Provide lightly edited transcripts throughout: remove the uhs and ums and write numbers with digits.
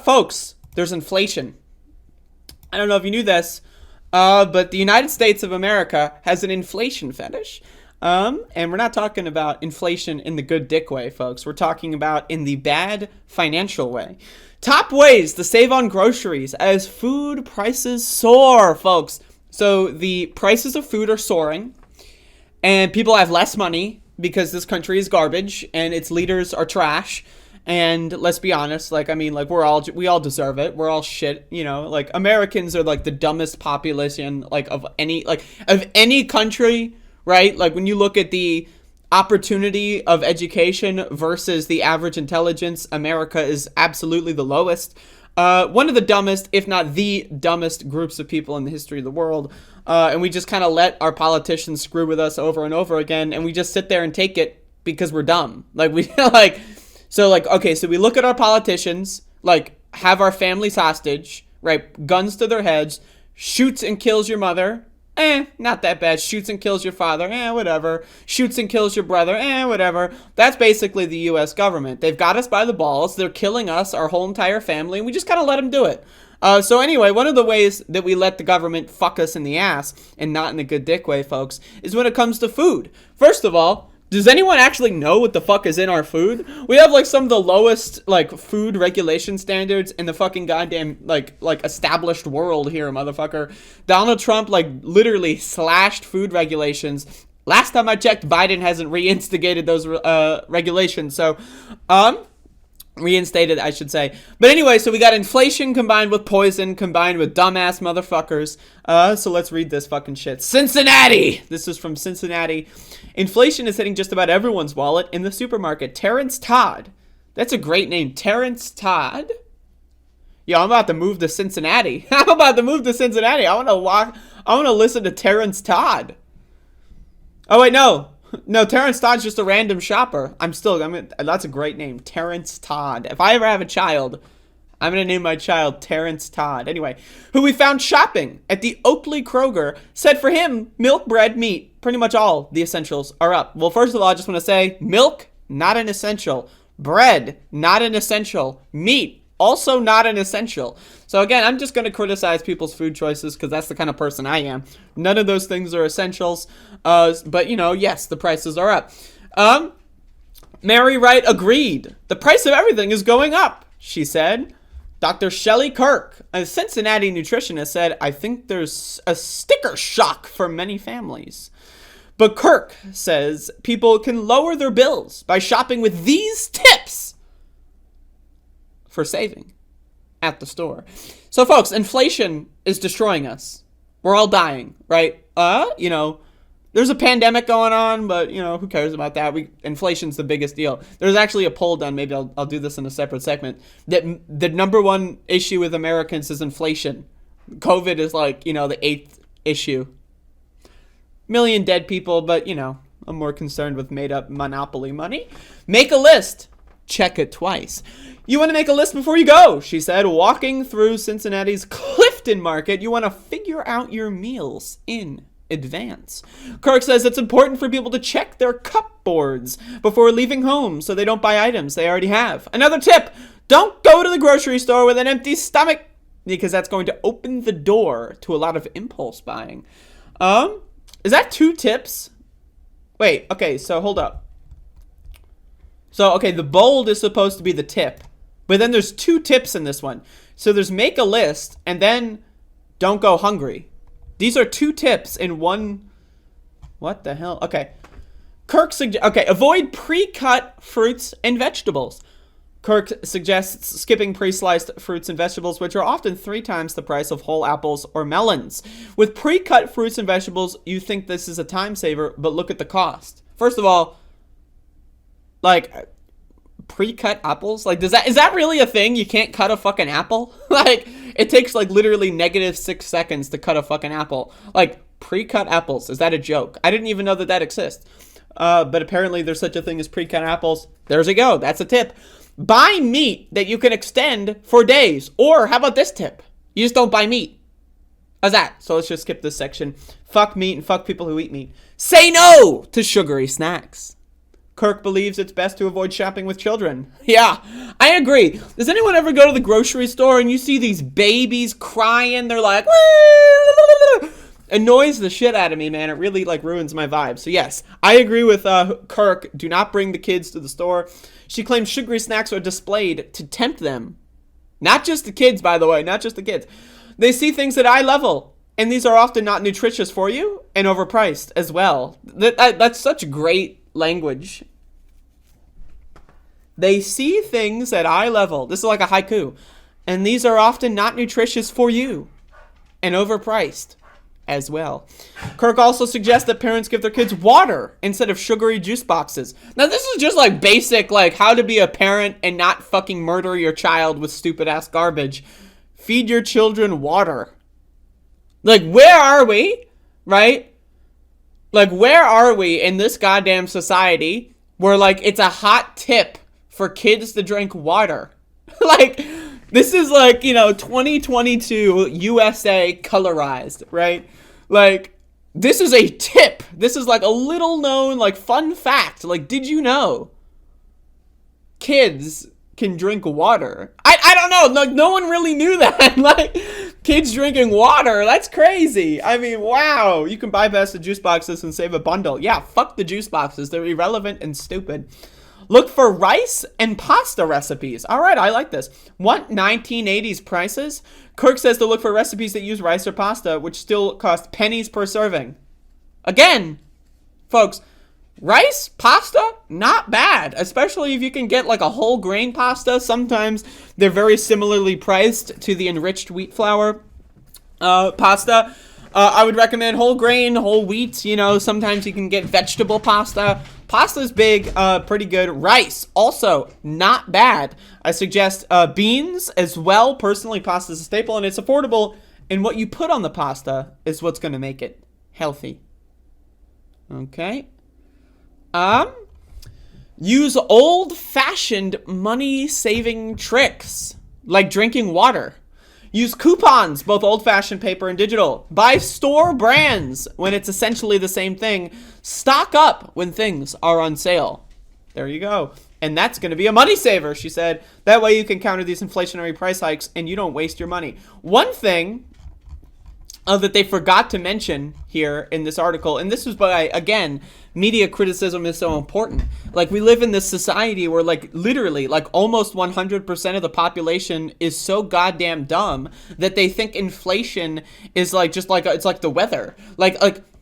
Folks, there's inflation. I don't know if you knew this, but the United States of America has an inflation fetish. And we're not talking about inflation in the good dick way, folks. We're talking about in the bad financial way. Top ways to save on groceries as food prices soar, folks. So the prices of food are soaring, and people have less money because this country is garbage and its leaders are trash. And let's be honest, like, I mean, like, we all deserve it. We're all shit, you know, like, Americans are like the dumbest population, like, of any country, right? Like, when you look at the opportunity of education versus the average intelligence, America is absolutely the lowest. One of the dumbest, if not the dumbest groups of people in the history of the world. And we just kind of let our politicians screw with us over and over again. And we just sit there and take it because we're dumb. Like, we, like, so, like, okay, so we look at our politicians, like, have our families hostage, right? Guns to their heads, shoots and kills your mother. Not that bad. Shoots and kills your father. Whatever. Shoots and kills your brother. Whatever. That's basically the U.S. government. They've got us by the balls. They're killing us, our whole entire family, and we just kind of let them do it. So anyway, one of the ways that we let the government fuck us in the ass, and not in a good dick way, folks, is when it comes to food. First of all, does anyone actually know what the fuck is in our food? We have, like, some of the lowest, like, food regulation standards in the fucking goddamn, like established world here, motherfucker. Donald Trump, like, literally slashed food regulations. Last time I checked, Biden hasn't reinstigated those regulations. So, reinstated, I should say. But anyway, so we got inflation combined with poison, combined with dumbass motherfuckers. So let's read this fucking shit. Cincinnati! This is from Cincinnati. Inflation is hitting just about everyone's wallet in the supermarket. Terrence Todd. That's a great name. Terrence Todd. Yo, I'm about to move to Cincinnati. I want to listen to Terrence Todd. Oh, wait, no. No, Terrence Todd's just a random shopper. That's a great name. Terrence Todd. If I ever have a child, I'm going to name my child Terrence Todd. Anyway, who we found shopping at the Oakley Kroger, said for him, milk, bread, meat, pretty much all the essentials are up. Well, first of all, I just want to say, milk, not an essential. Bread, not an essential. Meat, also not an essential. So again, I'm just going to criticize people's food choices because that's the kind of person I am. None of those things are essentials. But, you know, yes, the prices are up. Mary Wright agreed. The price of everything is going up, she said. Dr. Shelley Kirk, a Cincinnati nutritionist, said, I think there's a sticker shock for many families. But Kirk says people can lower their bills by shopping with these tips for saving at the store. So, folks, inflation is destroying us. We're all dying, right? You know, there's a pandemic going on, but, you know, who cares about that? Inflation's the biggest deal. There's actually a poll done, maybe I'll do this in a separate segment, that the number one issue with Americans is inflation. COVID is like, you know, the 8th issue. Million dead people, but, you know, I'm more concerned with made-up monopoly money. Make a list. Check it twice. You want to make a list before you go, she said. Walking through Cincinnati's Clifton Market, you want to figure out your meals in advance. Kirk says it's important for people to check their cupboards before leaving home so they don't buy items they already have. Another tip, don't go to the grocery store with an empty stomach because that's going to open the door to a lot of impulse buying. Is that 2 tips? Wait, okay, so hold up. So, okay, the bold is supposed to be the tip, but then there's 2 tips in this one. So there's make a list and then don't go hungry. These are 2 tips in one. What the hell? Okay. Avoid pre-cut fruits and vegetables. Kirk suggests skipping pre-sliced fruits and vegetables, which are often 3 times the price of whole apples or melons. With pre-cut fruits and vegetables, you think this is a time saver, but look at the cost. First of all, like, pre-cut apples? Like, is that really a thing? You can't cut a fucking apple? Like, it takes, like, literally -6 seconds to cut a fucking apple. Like, pre-cut apples. Is that a joke? I didn't even know that exists. But apparently there's such a thing as pre-cut apples. There's a go. That's a tip. Buy meat that you can extend for days. Or how about this tip? You just don't buy meat. How's that? So let's just skip this section. Fuck meat and fuck people who eat meat. Say no to sugary snacks. Kirk believes it's best to avoid shopping with children. Yeah, I agree. Does anyone ever go to the grocery store and you see these babies crying? They're like, woo! Annoys the shit out of me, man. It really like ruins my vibe. So yes, I agree with Kirk. Do not bring the kids to the store. She claims sugary snacks are displayed to tempt them. Not just the kids, by the way. Not just the kids. They see things at eye level, and these are often not nutritious for you and overpriced as well. That's such great language. They see things at eye level. This is like a haiku. And these are often not nutritious for you and overpriced as well. Kirk also suggests that parents give their kids water instead of sugary juice boxes. Now, this is just like basic, like how to be a parent and not fucking murder your child with stupid ass garbage. Feed your children water. Like, where are we? Right? Like, where are we in this goddamn society where, like, it's a hot tip for kids to drink water? Like, this is like, 2022 USA colorized, right? Like, this is a tip. This is like a little known, like, fun fact. Like, did you know kids can drink water? I don't know. Like, no one really knew that. Like, kids drinking water. That's crazy. I mean, wow. You can bypass the juice boxes and save a bundle. Yeah, fuck the juice boxes. They're irrelevant and stupid. Look for rice and pasta recipes. All right, I like this. Want 1980s prices? Kirk says to look for recipes that use rice or pasta, which still cost pennies per serving. Again, folks, rice, pasta, not bad. Especially if you can get like a whole grain pasta. Sometimes they're very similarly priced to the enriched wheat flour pasta. I would recommend whole grain, whole wheat. Sometimes you can get vegetable pasta. Pasta's big, pretty good. Rice, also not bad. I suggest beans as well. Personally, pasta's a staple and it's affordable. And what you put on the pasta is what's going to make it healthy. Okay. Use old-fashioned money-saving tricks, like drinking water. Use coupons, both old-fashioned paper and digital. Buy store brands when it's essentially the same thing. Stock up when things are on sale. There you go. And that's going to be a money saver, she said. That way you can counter these inflationary price hikes and you don't waste your money. One thing that they forgot to mention here in this article, and this was by, again, media criticism is so important. Like, we live in this society where, like, literally, like, almost 100% of the population is so goddamn dumb that they think inflation is, like, just like, it's like the weather. Like,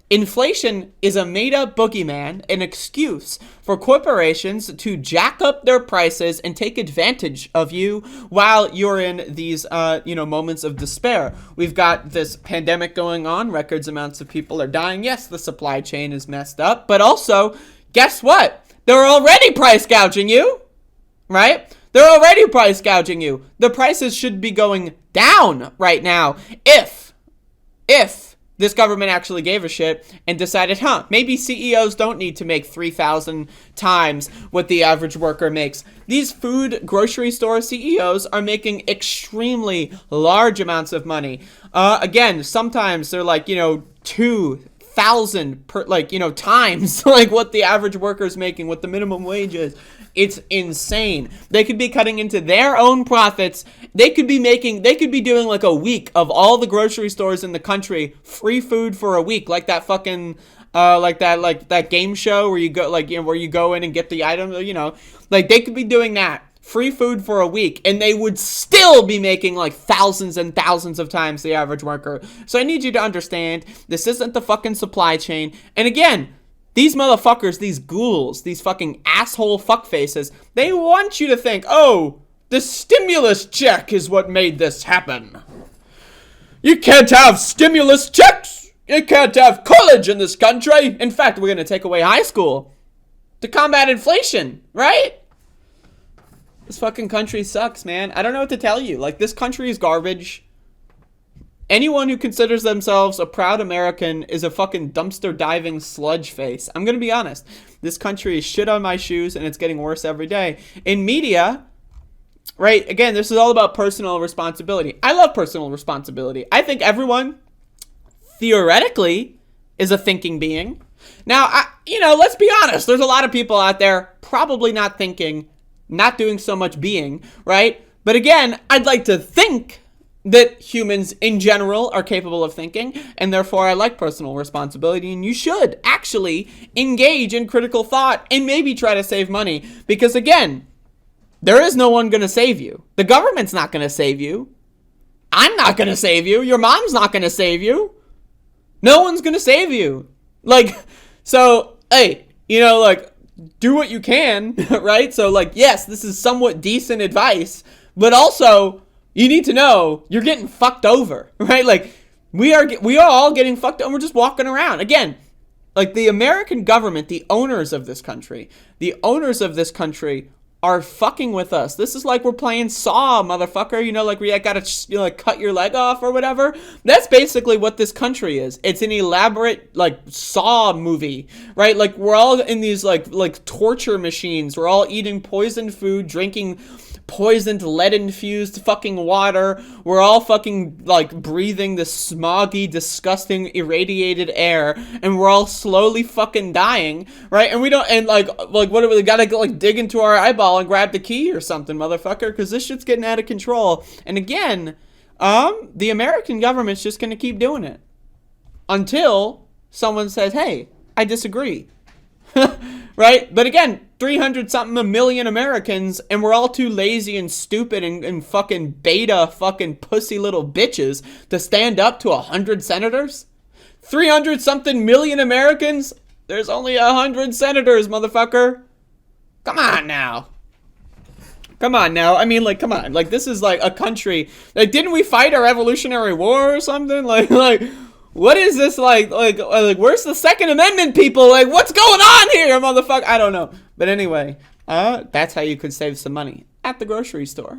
inflation is a made-up boogeyman, an excuse for corporations to jack up their prices and take advantage of you while you're in these, moments of despair. We've got this pandemic going on. Records amounts of people are dying. Yes, the supply chain is messed up. But also, guess what? They're already price gouging you, right? They're already price gouging you. The prices should be going down right now if this government actually gave a shit and decided, maybe CEOs don't need to make 3,000 times what the average worker makes. These food grocery store CEOs are making extremely large amounts of money. Again, sometimes they're like, 2,000 per, times like what the average worker is making, what the minimum wage is. It's insane. They could be cutting into their own profits. They could be doing like a week of all the grocery stores in the country, free food for a week, like that fucking, that game show where you go, where you go in and get the item, like they could be doing that. Free food for a week, and they would still be making like thousands and thousands of times the average worker. So I need you to understand, this isn't the fucking supply chain. And again, these motherfuckers, these ghouls, these fucking asshole fuckfaces, they want you to think, oh, the stimulus check is what made this happen. You can't have stimulus checks. You can't have college in this country. In fact, we're going to take away high school to combat inflation, right? This fucking country sucks, man. I don't know what to tell you. Like, this country is garbage. Anyone who considers themselves a proud American is a fucking dumpster diving sludge face. I'm going to be honest. This country is shit on my shoes, and it's getting worse every day. In media, right, again, this is all about personal responsibility. I love personal responsibility. I think everyone, theoretically, is a thinking being. Now, let's be honest. There's a lot of people out there probably not thinking, not doing so much being, right? But again, I'd like to think that humans in general are capable of thinking, and therefore I like personal responsibility, and you should actually engage in critical thought and maybe try to save money, because again, there is no one going to save you. The government's not going to save you. I'm not going to save you. Your mom's not going to save you. No one's going to save you. Like, so, hey, do what you can, right? So, yes, this is somewhat decent advice, but also, you need to know you're getting fucked over, right? Like, we are all getting fucked over. We're just walking around. Again, like, the American government, the owners of this country are fucking with us. This is like we're playing Saw, motherfucker. Like where you gotta cut your leg off or whatever. That's basically what this country is. It's an elaborate Saw movie, right? Like we're all in these like torture machines. We're all eating poisoned food, drinking poisoned lead-infused fucking water. We're all fucking breathing this smoggy, disgusting, irradiated air, and we're all slowly fucking dying, right? And we don't, and what do we gotta dig into our eyeball and grab the key or something, motherfucker? Because this shit's getting out of control. And again, the American government's just gonna keep doing it until someone says, "Hey, I disagree." Right? But again, 300 something million Americans, and we're all too lazy and stupid and fucking beta fucking pussy little bitches to stand up to 100 senators. 300 something million Americans? There's only 100 senators, motherfucker. Come on now. I mean, come on. This is a country. Didn't we fight a Revolutionary War or something? What is this where's the Second Amendment, people? What's going on here, motherfucker? I don't know. But anyway, that's how you could save some money at the grocery store.